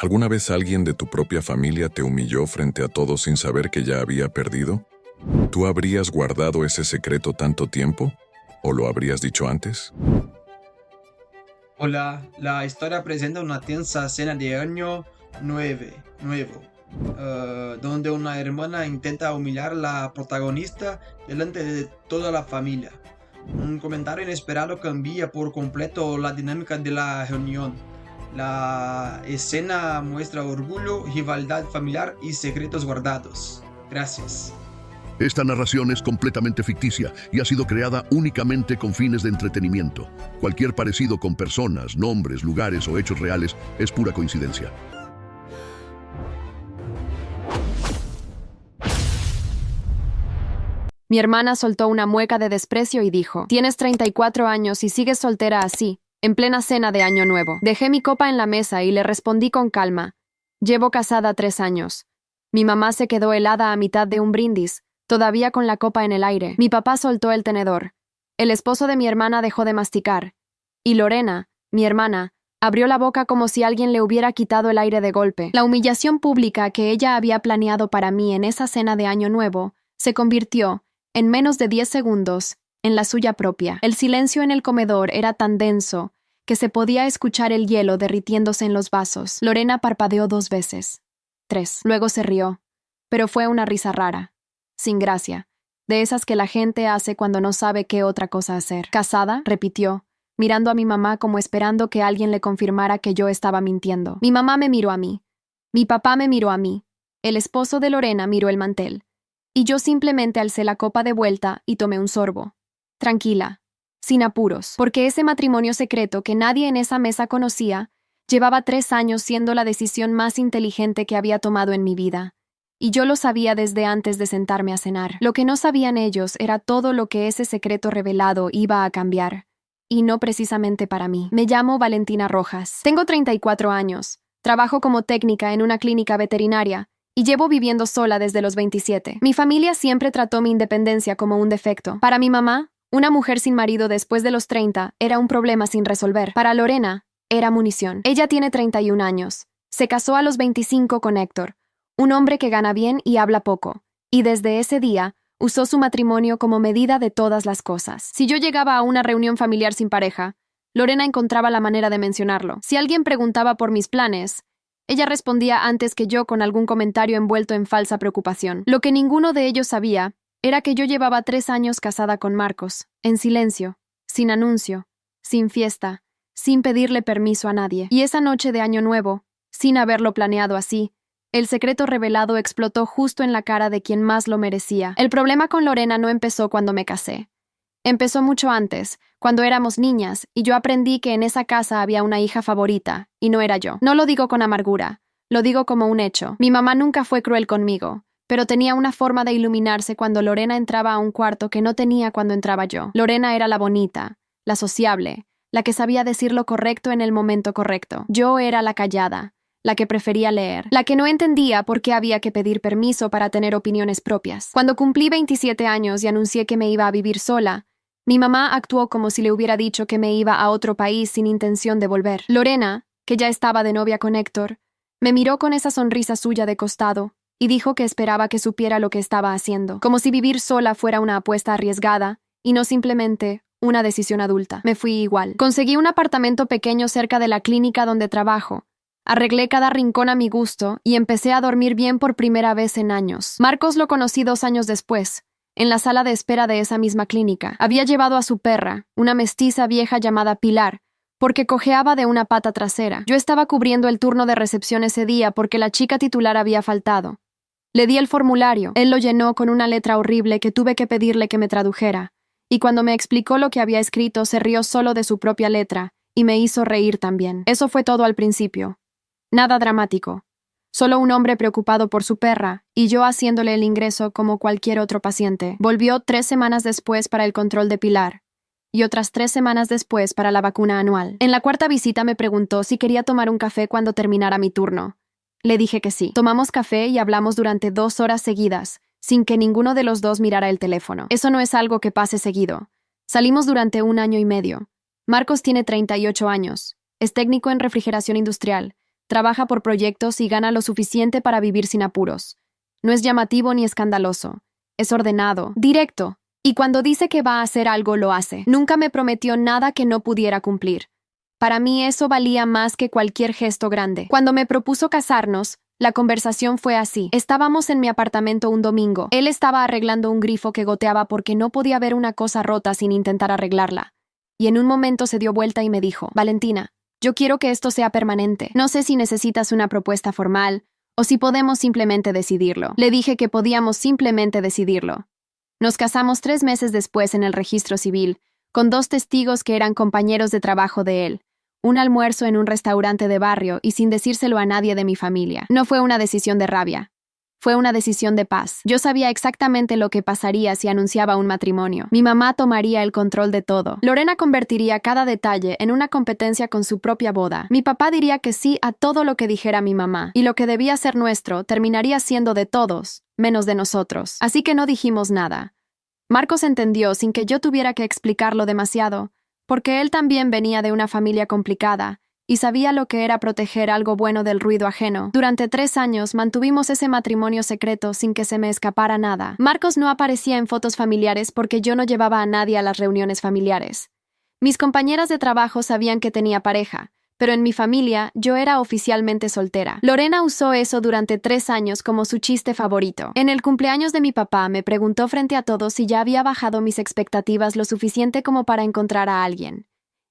¿Alguna vez alguien de tu propia familia te humilló frente a todos sin saber que ya había perdido? ¿Tú habrías guardado ese secreto tanto tiempo? ¿O lo habrías dicho antes? Hola, la historia presenta una tensa cena de año nuevo, donde una hermana intenta humillar a la protagonista delante de toda la familia. Un comentario inesperado cambia por completo la dinámica de la reunión. La escena muestra orgullo, rivalidad familiar y secretos guardados. Gracias. Esta narración es completamente ficticia y ha sido creada únicamente con fines de entretenimiento. Cualquier parecido con personas, nombres, lugares o hechos reales es pura coincidencia. Mi hermana soltó una mueca de desprecio y dijo: «Tienes 34 años y sigues soltera así, en plena cena de Año Nuevo». Dejé mi copa en la mesa y le respondí con calma: «Llevo casada 3 años». Mi mamá se quedó helada a mitad de un brindis, todavía con la copa en el aire. Mi papá soltó el tenedor. El esposo de mi hermana dejó de masticar. Y Lorena, mi hermana, abrió la boca como si alguien le hubiera quitado el aire de golpe. La humillación pública que ella había planeado para mí en esa cena de Año Nuevo se convirtió, en menos de 10 segundos, en la suya propia. El silencio en el comedor era tan denso que se podía escuchar el hielo derritiéndose en los vasos. Lorena parpadeó 2 veces. 3. Luego se rió. Pero fue una risa rara. Sin gracia, de esas que la gente hace cuando no sabe qué otra cosa hacer. «¿Casada?», repitió, mirando a mi mamá como esperando que alguien le confirmara que yo estaba mintiendo. Mi mamá me miró a mí. Mi papá me miró a mí. El esposo de Lorena miró el mantel. Y yo simplemente alcé la copa de vuelta y tomé un sorbo. Tranquila, sin apuros, porque ese matrimonio secreto que nadie en esa mesa conocía llevaba 3 años siendo la decisión más inteligente que había tomado en mi vida. Y yo lo sabía desde antes de sentarme a cenar. Lo que no sabían ellos era todo lo que ese secreto revelado iba a cambiar. Y no precisamente para mí. Me llamo Valentina Rojas. Tengo 34 años. Trabajo como técnica en una clínica veterinaria y llevo viviendo sola desde los 27. Mi familia siempre trató mi independencia como un defecto. Para mi mamá, una mujer sin marido después de los 30 era un problema sin resolver. Para Lorena, era munición. Ella tiene 31 años. Se casó a los 25 con Héctor, un hombre que gana bien y habla poco, y desde ese día usó su matrimonio como medida de todas las cosas. Si yo llegaba a una reunión familiar sin pareja, Lorena encontraba la manera de mencionarlo. Si alguien preguntaba por mis planes, ella respondía antes que yo con algún comentario envuelto en falsa preocupación. Lo que ninguno de ellos sabía era que yo llevaba 3 años casada con Marcos, en silencio, sin anuncio, sin fiesta, sin pedirle permiso a nadie. Y esa noche de Año Nuevo, sin haberlo planeado así, el secreto revelado explotó justo en la cara de quien más lo merecía. El problema con Lorena no empezó cuando me casé. Empezó mucho antes, cuando éramos niñas, y yo aprendí que en esa casa había una hija favorita, y no era yo. No lo digo con amargura, lo digo como un hecho. Mi mamá nunca fue cruel conmigo, pero tenía una forma de iluminarse cuando Lorena entraba a un cuarto que no tenía cuando entraba yo. Lorena era la bonita, la sociable, la que sabía decir lo correcto en el momento correcto. Yo era la callada, la que prefería leer, la que no entendía por qué había que pedir permiso para tener opiniones propias. Cuando cumplí 27 años y anuncié que me iba a vivir sola, mi mamá actuó como si le hubiera dicho que me iba a otro país sin intención de volver. Lorena, que ya estaba de novia con Héctor, me miró con esa sonrisa suya de costado y dijo que esperaba que supiera lo que estaba haciendo, como si vivir sola fuera una apuesta arriesgada y no simplemente una decisión adulta. Me fui igual. Conseguí un apartamento pequeño cerca de la clínica donde trabajo. Arreglé cada rincón a mi gusto y empecé a dormir bien por primera vez en años. Marcos lo conocí 2 años después, en la sala de espera de esa misma clínica. Había llevado a su perra, una mestiza vieja llamada Pilar, porque cojeaba de una pata trasera. Yo estaba cubriendo el turno de recepción ese día porque la chica titular había faltado. Le di el formulario. Él lo llenó con una letra horrible que tuve que pedirle que me tradujera, y cuando me explicó lo que había escrito se rió solo de su propia letra y me hizo reír también. Eso fue todo al principio. Nada dramático. Solo un hombre preocupado por su perra y yo haciéndole el ingreso como cualquier otro paciente. Volvió 3 semanas después para el control de Pilar y otras 3 semanas después para la vacuna anual. En la 4ª visita me preguntó si quería tomar un café cuando terminara mi turno. Le dije que sí. Tomamos café y hablamos durante 2 horas seguidas, sin que ninguno de los dos mirara el teléfono. Eso no es algo que pase seguido. Salimos durante 1 año y medio. Marcos tiene 38 años. Es técnico en refrigeración industrial. trabaja por proyectos y gana lo suficiente para vivir sin apuros. No es llamativo ni escandaloso. Es ordenado, directo, y cuando dice que va a hacer algo, lo hace. Nunca me prometió nada que no pudiera cumplir. Para mí eso valía más que cualquier gesto grande. Cuando me propuso casarnos, la conversación fue así. Estábamos en mi apartamento un domingo. Él estaba arreglando un grifo que goteaba porque no podía ver una cosa rota sin intentar arreglarla. Y en un momento se dio vuelta y me dijo: Valentina, yo quiero que esto sea permanente. No sé si necesitas una propuesta formal o si podemos simplemente decidirlo. Le dije que podíamos simplemente decidirlo. Nos casamos 3 meses después en el registro civil, con 2 testigos que eran compañeros de trabajo de él. Un almuerzo en un restaurante de barrio y sin decírselo a nadie de mi familia. No fue una decisión de rabia. Fue una decisión de paz. Yo sabía exactamente lo que pasaría si anunciaba un matrimonio. Mi mamá tomaría el control de todo. Lorena convertiría cada detalle en una competencia con su propia boda. Mi papá diría que sí a todo lo que dijera mi mamá. Y lo que debía ser nuestro terminaría siendo de todos, menos de nosotros. Así que no dijimos nada. Marcos entendió sin que yo tuviera que explicarlo demasiado, porque él también venía de una familia complicada y sabía lo que era proteger algo bueno del ruido ajeno. Durante 3 años mantuvimos ese matrimonio secreto sin que se me escapara nada. Marcos no aparecía en fotos familiares porque yo no llevaba a nadie a las reuniones familiares. Mis compañeras de trabajo sabían que tenía pareja, pero en mi familia yo era oficialmente soltera. Lorena usó eso durante 3 años como su chiste favorito. En el cumpleaños de mi papá me preguntó frente a todos si ya había bajado mis expectativas lo suficiente como para encontrar a alguien.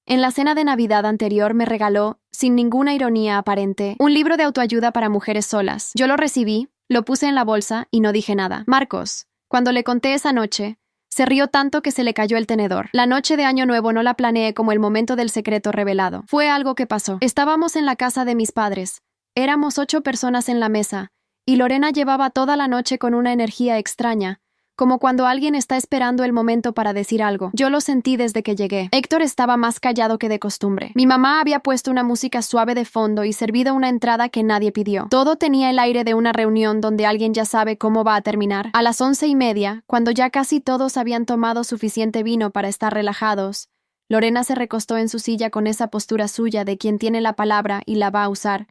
En la cena de Navidad anterior me regaló, sin ninguna ironía aparente, un libro de autoayuda para mujeres solas. Yo lo recibí, lo puse en la bolsa y no dije nada. Marcos, cuando le conté esa noche, se rió tanto que se le cayó el tenedor. La noche de Año Nuevo no la planeé como el momento del secreto revelado. Fue algo que pasó. Estábamos en la casa de mis padres. Éramos 8 personas en la mesa, y Lorena llevaba toda la noche con una energía extraña, como cuando alguien está esperando el momento para decir algo. Yo lo sentí desde que llegué. Héctor estaba más callado que de costumbre. Mi mamá había puesto una música suave de fondo y servido una entrada que nadie pidió. Todo tenía el aire de una reunión donde alguien ya sabe cómo va a terminar. A las 11:30, cuando ya casi todos habían tomado suficiente vino para estar relajados, Lorena se recostó en su silla con esa postura suya de quien tiene la palabra y la va a usar,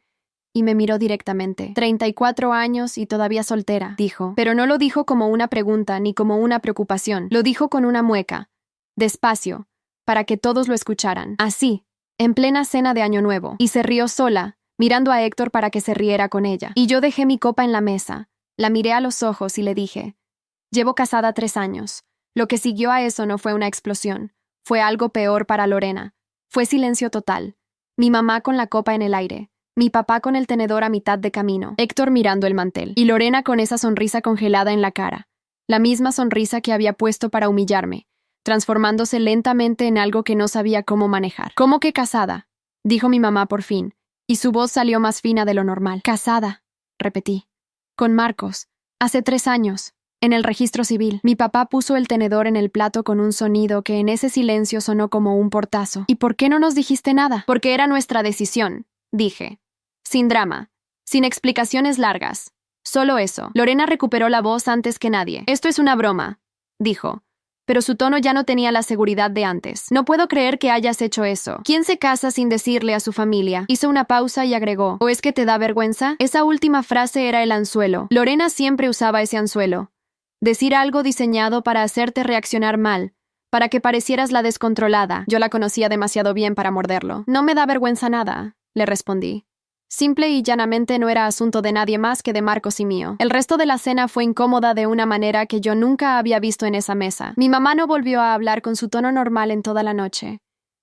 y me miró directamente. 34 años y todavía soltera, dijo. Pero no lo dijo como una pregunta ni como una preocupación. Lo dijo con una mueca, despacio, para que todos lo escucharan. Así, en plena cena de Año Nuevo. Y se rió sola, mirando a Héctor para que se riera con ella. Y yo dejé mi copa en la mesa, la miré a los ojos y le dije: llevo casada 3 años. Lo que siguió a eso no fue una explosión. Fue algo peor para Lorena. Fue silencio total. Mi mamá con la copa en el aire. Mi papá con el tenedor a mitad de camino, Héctor mirando el mantel, y Lorena con esa sonrisa congelada en la cara, la misma sonrisa que había puesto para humillarme, transformándose lentamente en algo que no sabía cómo manejar. ¿Cómo que casada?, dijo mi mamá por fin, y su voz salió más fina de lo normal. Casada, repetí. Con Marcos, hace 3 años, en el registro civil. Mi papá puso el tenedor en el plato con un sonido que en ese silencio sonó como un portazo. ¿Y por qué no nos dijiste nada? Porque era nuestra decisión, dije. Sin drama, sin explicaciones largas. Solo eso. Lorena recuperó la voz antes que nadie. Esto es una broma, dijo. Pero su tono ya no tenía la seguridad de antes. No puedo creer que hayas hecho eso. ¿Quién se casa sin decirle a su familia? Hizo una pausa y agregó: ¿o es que te da vergüenza? Esa última frase era el anzuelo. Lorena siempre usaba ese anzuelo. Decir algo diseñado para hacerte reaccionar mal, para que parecieras la descontrolada. Yo la conocía demasiado bien para morderlo. No me da vergüenza nada, le respondí. Simple y llanamente no era asunto de nadie más que de Marcos y mío. El resto de la cena fue incómoda de una manera que yo nunca había visto en esa mesa. Mi mamá no volvió a hablar con su tono normal en toda la noche.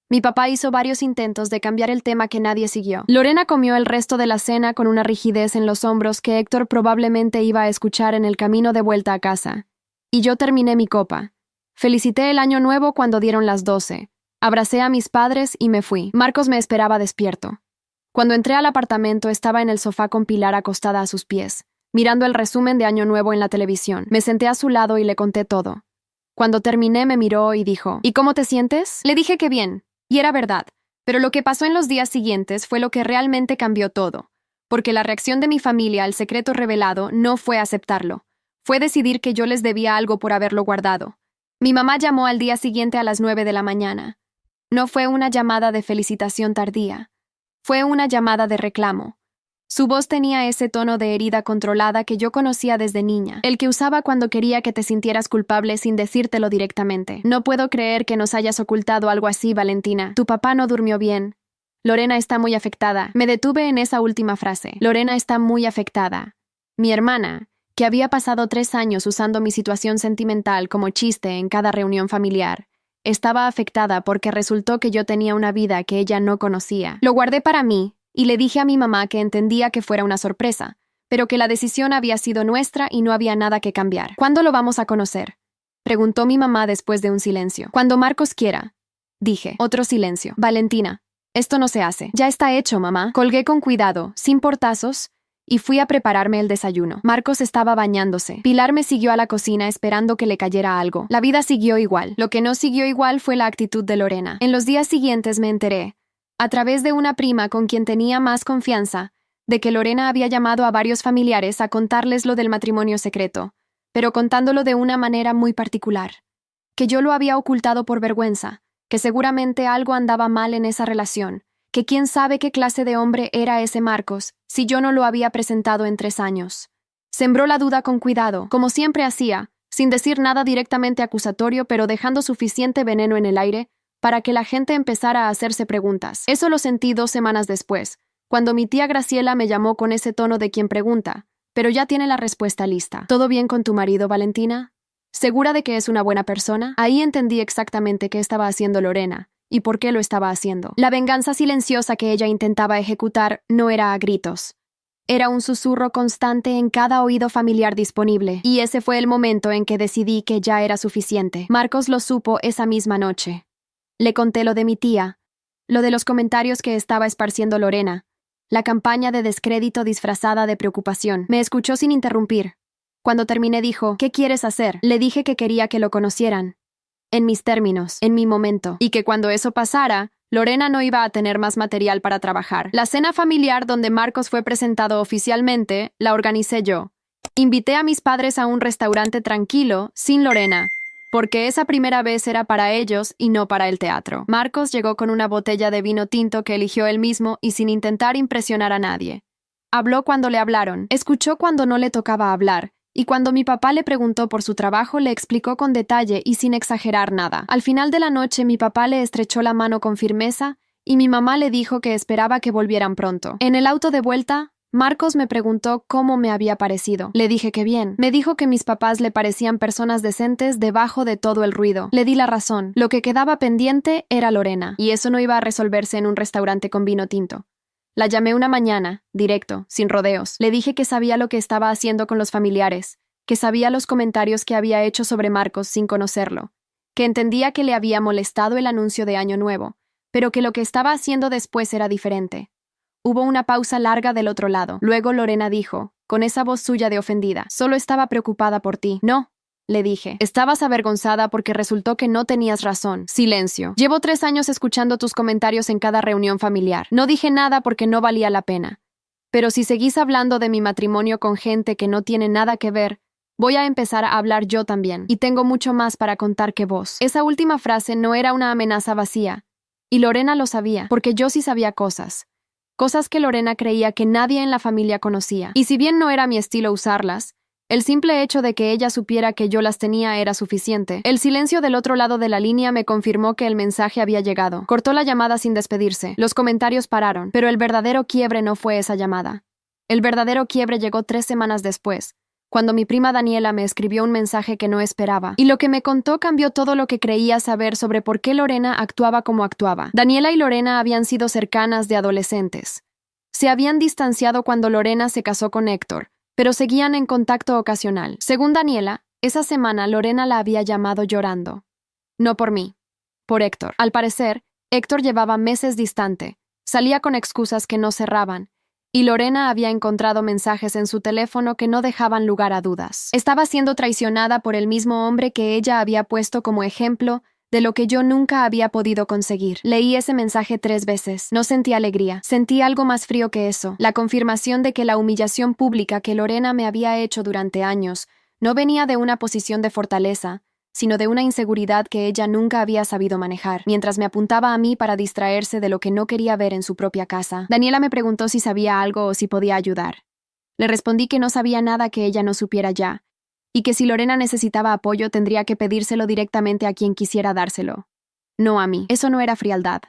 Mi papá hizo varios intentos de cambiar el tema que nadie siguió. Lorena comió el resto de la cena con una rigidez en los hombros que Héctor probablemente iba a escuchar en el camino de vuelta a casa. Y yo terminé mi copa. Felicité el Año Nuevo cuando dieron las 12. Abracé a mis padres y me fui. Marcos me esperaba despierto. Cuando entré al apartamento estaba en el sofá con Pilar acostada a sus pies, mirando el resumen de Año Nuevo en la televisión. Me senté a su lado y le conté todo. Cuando terminé me miró y dijo: ¿y cómo te sientes? Le dije que bien, y era verdad, pero lo que pasó en los días siguientes fue lo que realmente cambió todo, porque la reacción de mi familia al secreto revelado no fue aceptarlo, fue decidir que yo les debía algo por haberlo guardado. Mi mamá llamó al día siguiente a las 9 de la mañana. No fue una llamada de felicitación tardía. Fue una llamada de reclamo. Su voz tenía ese tono de herida controlada que yo conocía desde niña, el que usaba cuando quería que te sintieras culpable sin decírtelo directamente. No puedo creer que nos hayas ocultado algo así, Valentina. Tu papá no durmió bien. Lorena está muy afectada. Me detuve en esa última frase. Lorena está muy afectada. Mi hermana, que había pasado 3 años usando mi situación sentimental como chiste en cada reunión familiar, estaba afectada porque resultó que yo tenía una vida que ella no conocía. Lo guardé para mí y le dije a mi mamá que entendía que fuera una sorpresa, pero que la decisión había sido nuestra y no había nada que cambiar. ¿Cuándo lo vamos a conocer?, preguntó mi mamá después de un silencio. Cuando Marcos quiera, dije. Otro silencio. Valentina, esto no se hace. Ya está hecho, mamá. Colgué con cuidado, sin portazos, y fui a prepararme el desayuno. Marcos estaba bañándose. Pilar me siguió a la cocina esperando que le cayera algo. La vida siguió igual. Lo que no siguió igual fue la actitud de Lorena. En los días siguientes me enteré, a través de una prima con quien tenía más confianza, de que Lorena había llamado a varios familiares a contarles lo del matrimonio secreto, pero contándolo de una manera muy particular. Que yo lo había ocultado por vergüenza, que seguramente algo andaba mal en esa relación, que quién sabe qué clase de hombre era ese Marcos, si yo no lo había presentado en 3 años. Sembró la duda con cuidado, como siempre hacía, sin decir nada directamente acusatorio, pero dejando suficiente veneno en el aire para que la gente empezara a hacerse preguntas. Eso lo sentí 2 semanas después, cuando mi tía Graciela me llamó con ese tono de quien pregunta, pero ya tiene la respuesta lista. ¿Todo bien con tu marido, Valentina? ¿Segura de que es una buena persona? Ahí entendí exactamente qué estaba haciendo Lorena y por qué lo estaba haciendo. La venganza silenciosa que ella intentaba ejecutar no era a gritos. Era un susurro constante en cada oído familiar disponible, y ese fue el momento en que decidí que ya era suficiente. Marcos lo supo esa misma noche. Le conté lo de mi tía, lo de los comentarios que estaba esparciendo Lorena, la campaña de descrédito disfrazada de preocupación. Me escuchó sin interrumpir. Cuando terminé dijo, ¿qué quieres hacer? Le dije que quería que lo conocieran. En mis términos, en mi momento. Y que cuando eso pasara, Lorena no iba a tener más material para trabajar. La cena familiar donde Marcos fue presentado oficialmente, la organicé yo. Invité a mis padres a un restaurante tranquilo, sin Lorena, porque esa primera vez era para ellos y no para el teatro. Marcos llegó con una botella de vino tinto que eligió él mismo y sin intentar impresionar a nadie. Habló cuando le hablaron, escuchó cuando no le tocaba hablar, y cuando mi papá le preguntó por su trabajo le explicó con detalle y sin exagerar nada. Al final de la noche mi papá le estrechó la mano con firmeza y mi mamá le dijo que esperaba que volvieran pronto. En el auto de vuelta, Marcos me preguntó cómo me había parecido. Le dije que bien. Me dijo que mis papás le parecían personas decentes debajo de todo el ruido. Le di la razón. Lo que quedaba pendiente era Lorena, y eso no iba a resolverse en un restaurante con vino tinto. La llamé una mañana, directo, sin rodeos. Le dije que sabía lo que estaba haciendo con los familiares, que sabía los comentarios que había hecho sobre Marcos sin conocerlo, que entendía que le había molestado el anuncio de Año Nuevo, pero que lo que estaba haciendo después era diferente. Hubo una pausa larga del otro lado. Luego Lorena dijo, con esa voz suya de ofendida, «Solo estaba preocupada por ti». «No», le dije. «Estabas avergonzada porque resultó que no tenías razón». Silencio. «Llevo 3 años escuchando tus comentarios en cada reunión familiar. No dije nada porque no valía la pena. Pero si seguís hablando de mi matrimonio con gente que no tiene nada que ver, voy a empezar a hablar yo también. Y tengo mucho más para contar que vos». Esa última frase no era una amenaza vacía. Y Lorena lo sabía, porque yo sí sabía cosas. Cosas que Lorena creía que nadie en la familia conocía. Y si bien no era mi estilo usarlas, el simple hecho de que ella supiera que yo las tenía era suficiente. El silencio del otro lado de la línea me confirmó que el mensaje había llegado. Cortó la llamada sin despedirse. Los comentarios pararon, pero el verdadero quiebre no fue esa llamada. El verdadero quiebre llegó 3 semanas después, cuando mi prima Daniela me escribió un mensaje que no esperaba, y lo que me contó cambió todo lo que creía saber sobre por qué Lorena actuaba como actuaba. Daniela y Lorena habían sido cercanas de adolescentes. Se habían distanciado cuando Lorena se casó con Héctor, pero seguían en contacto ocasional. Según Daniela, esa semana Lorena la había llamado llorando. No por mí, por Héctor. Al parecer, Héctor llevaba meses distante, salía con excusas que no cerraban, y Lorena había encontrado mensajes en su teléfono que no dejaban lugar a dudas. Estaba siendo traicionada por el mismo hombre que ella había puesto como ejemplo de lo que yo nunca había podido conseguir. Leí ese mensaje 3 veces. No sentí alegría. Sentí algo más frío que eso. La confirmación de que la humillación pública que Lorena me había hecho durante años no venía de una posición de fortaleza, sino de una inseguridad que ella nunca había sabido manejar, mientras me apuntaba a mí para distraerse de lo que no quería ver en su propia casa. Daniela me preguntó si sabía algo o si podía ayudar. Le respondí que no sabía nada que ella no supiera ya, y que si Lorena necesitaba apoyo tendría que pedírselo directamente a quien quisiera dárselo. No a mí. Eso no era frialdad.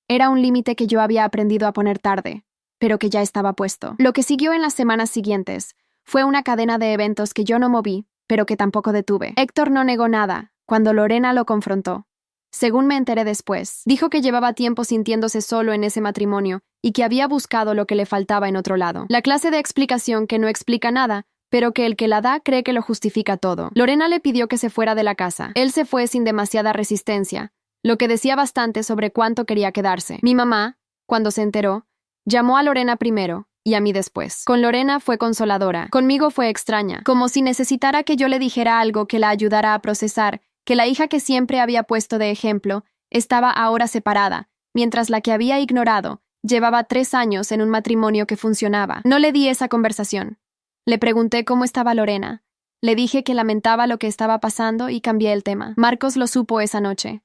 Era un límite que yo había aprendido a poner tarde, pero que ya estaba puesto. Lo que siguió en las semanas siguientes fue una cadena de eventos que yo no moví, pero que tampoco detuve. Héctor no negó nada cuando Lorena lo confrontó. Según me enteré después, dijo que llevaba tiempo sintiéndose solo en ese matrimonio y que había buscado lo que le faltaba en otro lado. La clase de explicación que no explica nada, pero que el que la da cree que lo justifica todo. Lorena le pidió que se fuera de la casa. Él se fue sin demasiada resistencia, lo que decía bastante sobre cuánto quería quedarse. Mi mamá, cuando se enteró, llamó a Lorena primero y a mí después. Con Lorena fue consoladora. Conmigo fue extraña, como si necesitara que yo le dijera algo que la ayudara a procesar que la hija que siempre había puesto de ejemplo estaba ahora separada, mientras la que había ignorado llevaba 3 años en un matrimonio que funcionaba. No le di esa conversación. Le pregunté cómo estaba Lorena. Le dije que lamentaba lo que estaba pasando y cambié el tema. Marcos lo supo esa noche.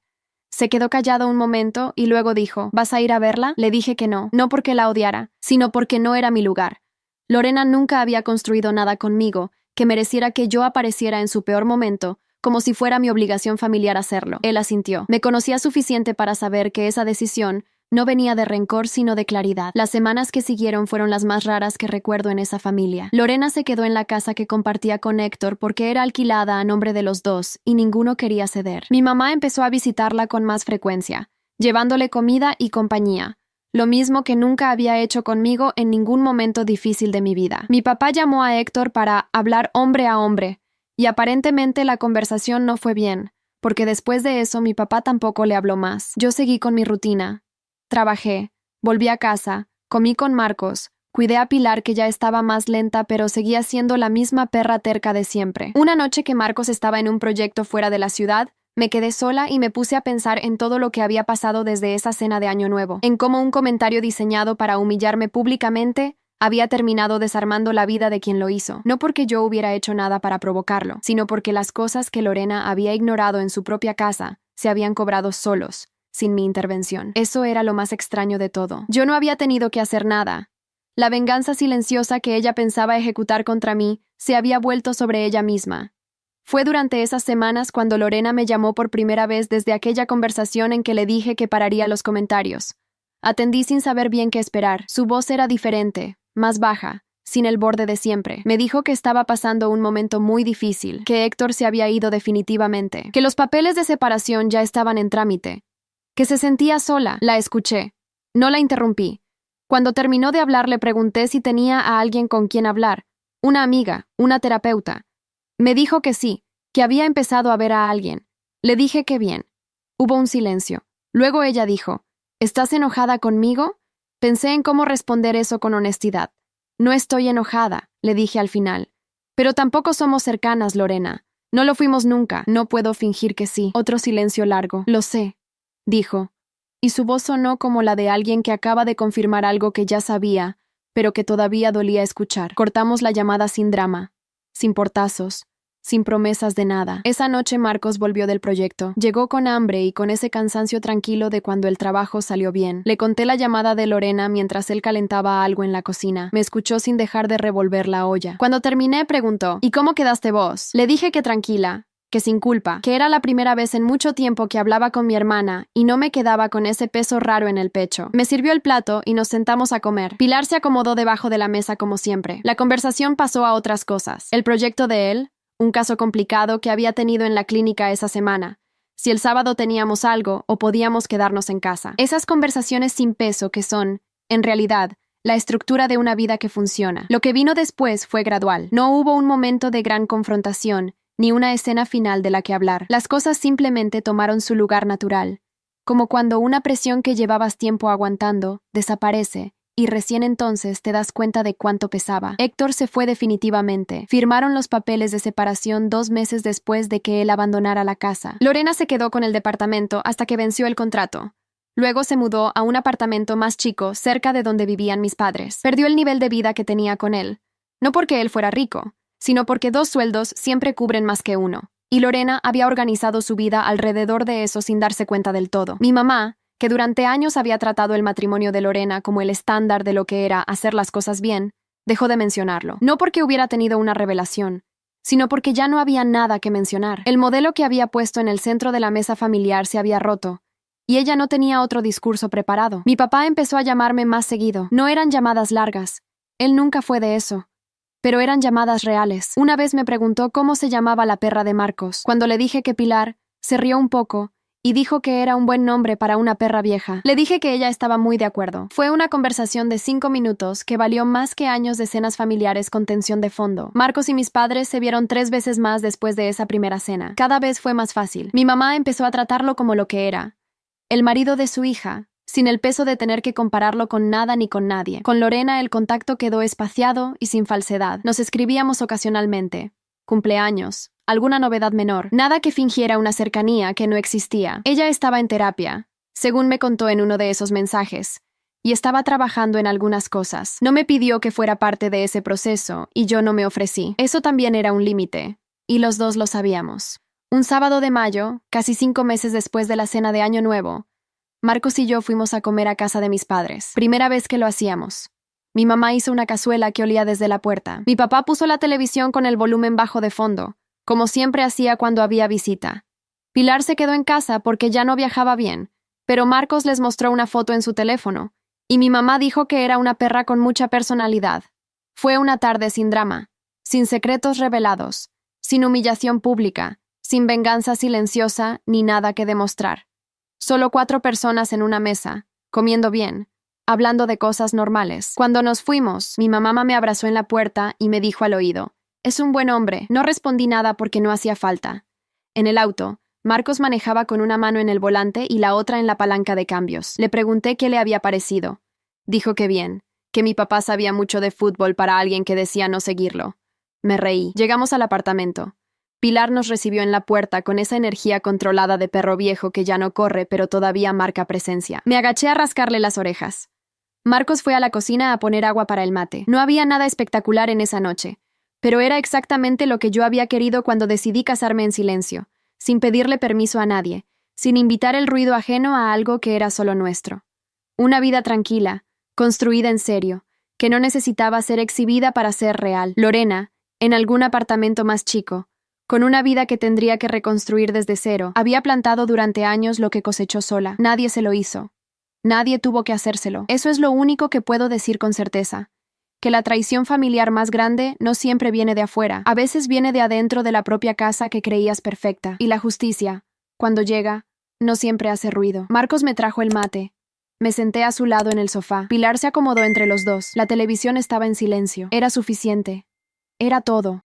Se quedó callado un momento y luego dijo, ¿vas a ir a verla? Le dije que no, no porque la odiara, sino porque no era mi lugar. Lorena nunca había construido nada conmigo que mereciera que yo apareciera en su peor momento, como si fuera mi obligación familiar hacerlo. Él asintió. Me conocía suficiente para saber que esa decisión no venía de rencor sino de claridad. Las semanas que siguieron fueron las más raras que recuerdo en esa familia. Lorena se quedó en la casa que compartía con Héctor porque era alquilada a nombre de los dos y ninguno quería ceder. Mi mamá empezó a visitarla con más frecuencia, llevándole comida y compañía, lo mismo que nunca había hecho conmigo en ningún momento difícil de mi vida. Mi papá llamó a Héctor para hablar hombre a hombre, y aparentemente la conversación no fue bien, porque después de eso mi papá tampoco le habló más. Yo seguí con mi rutina. Trabajé, volví a casa, comí con Marcos, cuidé a Pilar que ya estaba más lenta pero seguía siendo la misma perra terca de siempre. Una noche que Marcos estaba en un proyecto fuera de la ciudad, me quedé sola y me puse a pensar en todo lo que había pasado desde esa cena de Año Nuevo, en cómo un comentario diseñado para humillarme públicamente había terminado desarmando la vida de quien lo hizo, no porque yo hubiera hecho nada para provocarlo, sino porque las cosas que Lorena había ignorado en su propia casa se habían cobrado solos, sin mi intervención. Eso era lo más extraño de todo. Yo no había tenido que hacer nada. La venganza silenciosa que ella pensaba ejecutar contra mí se había vuelto sobre ella misma. Fue durante esas semanas cuando Lorena me llamó por primera vez desde aquella conversación en que le dije que pararía los comentarios. Atendí sin saber bien qué esperar. Su voz era diferente, más baja, sin el borde de siempre. Me dijo que estaba pasando un momento muy difícil, que Héctor se había ido definitivamente, que los papeles de separación ya estaban en trámite, que se sentía sola. La escuché. No la interrumpí. Cuando terminó de hablar le pregunté si tenía a alguien con quien hablar, una amiga, una terapeuta. Me dijo que sí, que había empezado a ver a alguien. Le dije que bien. Hubo un silencio. Luego ella dijo, ¿estás enojada conmigo? Pensé en cómo responder eso con honestidad. No estoy enojada, le dije al final. Pero tampoco somos cercanas, Lorena. No lo fuimos nunca. No puedo fingir que sí. Otro silencio largo. Lo sé, dijo. Y su voz sonó como la de alguien que acaba de confirmar algo que ya sabía, pero que todavía dolía escuchar. Cortamos la llamada sin drama, sin portazos, sin promesas de nada. Esa noche Marcos volvió del proyecto. Llegó con hambre y con ese cansancio tranquilo de cuando el trabajo salió bien. Le conté la llamada de Lorena mientras él calentaba algo en la cocina. Me escuchó sin dejar de revolver la olla. Cuando terminé, preguntó, ¿y cómo quedaste vos? Le dije que tranquila, que sin culpa, que era la primera vez en mucho tiempo que hablaba con mi hermana y no me quedaba con ese peso raro en el pecho. Me sirvió el plato y nos sentamos a comer. Pilar se acomodó debajo de la mesa como siempre. La conversación pasó a otras cosas. El proyecto de él, un caso complicado que había tenido en la clínica esa semana, si el sábado teníamos algo o podíamos quedarnos en casa. Esas conversaciones sin peso que son, en realidad, la estructura de una vida que funciona. Lo que vino después fue gradual. No hubo un momento de gran confrontación, ni una escena final de la que hablar. Las cosas simplemente tomaron su lugar natural, como cuando una presión que llevabas tiempo aguantando desaparece, y recién entonces te das cuenta de cuánto pesaba. Héctor se fue definitivamente. Firmaron los papeles de separación 2 meses después de que él abandonara la casa. Lorena se quedó con el departamento hasta que venció el contrato. Luego se mudó a un apartamento más chico cerca de donde vivían mis padres. Perdió el nivel de vida que tenía con él. No porque él fuera rico, sino porque 2 sueldos siempre cubren más que uno. Y Lorena había organizado su vida alrededor de eso sin darse cuenta del todo. Mi mamá, que durante años había tratado el matrimonio de Lorena como el estándar de lo que era hacer las cosas bien, dejó de mencionarlo. No porque hubiera tenido una revelación, sino porque ya no había nada que mencionar. El modelo que había puesto en el centro de la mesa familiar se había roto, y ella no tenía otro discurso preparado. Mi papá empezó a llamarme más seguido. No eran llamadas largas. Él nunca fue de eso. Pero eran llamadas reales. Una vez me preguntó cómo se llamaba la perra de Marcos. Cuando le dije que Pilar, se rió un poco y dijo que era un buen nombre para una perra vieja. Le dije que ella estaba muy de acuerdo. Fue una conversación de 5 minutos que valió más que años de cenas familiares con tensión de fondo. Marcos y mis padres se vieron 3 veces más después de esa primera cena. Cada vez fue más fácil. Mi mamá empezó a tratarlo como lo que era: el marido de su hija, sin el peso de tener que compararlo con nada ni con nadie. Con Lorena el contacto quedó espaciado y sin falsedad. Nos escribíamos ocasionalmente. Cumpleaños, alguna novedad menor. Nada que fingiera una cercanía que no existía. Ella estaba en terapia, según me contó en uno de esos mensajes, y estaba trabajando en algunas cosas. No me pidió que fuera parte de ese proceso, y yo no me ofrecí. Eso también era un límite, y los dos lo sabíamos. Un sábado de mayo, casi 5 meses después de la cena de Año Nuevo, Marcos y yo fuimos a comer a casa de mis padres. Primera vez que lo hacíamos. Mi mamá hizo una cazuela que olía desde la puerta. Mi papá puso la televisión con el volumen bajo de fondo, como siempre hacía cuando había visita. Pilar se quedó en casa porque ya no viajaba bien, pero Marcos les mostró una foto en su teléfono, y mi mamá dijo que era una perra con mucha personalidad. Fue una tarde sin drama, sin secretos revelados, sin humillación pública, sin venganza silenciosa ni nada que demostrar. Solo 4 personas en una mesa, comiendo bien, hablando de cosas normales. Cuando nos fuimos, mi mamá me abrazó en la puerta y me dijo al oído: «Es un buen hombre». No respondí nada porque no hacía falta. En el auto, Marcos manejaba con una mano en el volante y la otra en la palanca de cambios. Le pregunté qué le había parecido. Dijo que bien, que mi papá sabía mucho de fútbol para alguien que decía no seguirlo. Me reí. Llegamos al apartamento. Pilar nos recibió en la puerta con esa energía controlada de perro viejo que ya no corre pero todavía marca presencia. Me agaché a rascarle las orejas. Marcos fue a la cocina a poner agua para el mate. No había nada espectacular en esa noche, pero era exactamente lo que yo había querido cuando decidí casarme en silencio, sin pedirle permiso a nadie, sin invitar el ruido ajeno a algo que era solo nuestro. Una vida tranquila, construida en serio, que no necesitaba ser exhibida para ser real. Lorena, en algún apartamento más chico, con una vida que tendría que reconstruir desde cero, había plantado durante años lo que cosechó sola. Nadie se lo hizo. Nadie tuvo que hacérselo. Eso es lo único que puedo decir con certeza. Que la traición familiar más grande no siempre viene de afuera. A veces viene de adentro de la propia casa que creías perfecta. Y la justicia, cuando llega, no siempre hace ruido. Marcos me trajo el mate. Me senté a su lado en el sofá. Pilar se acomodó entre los dos. La televisión estaba en silencio. Era suficiente. Era todo.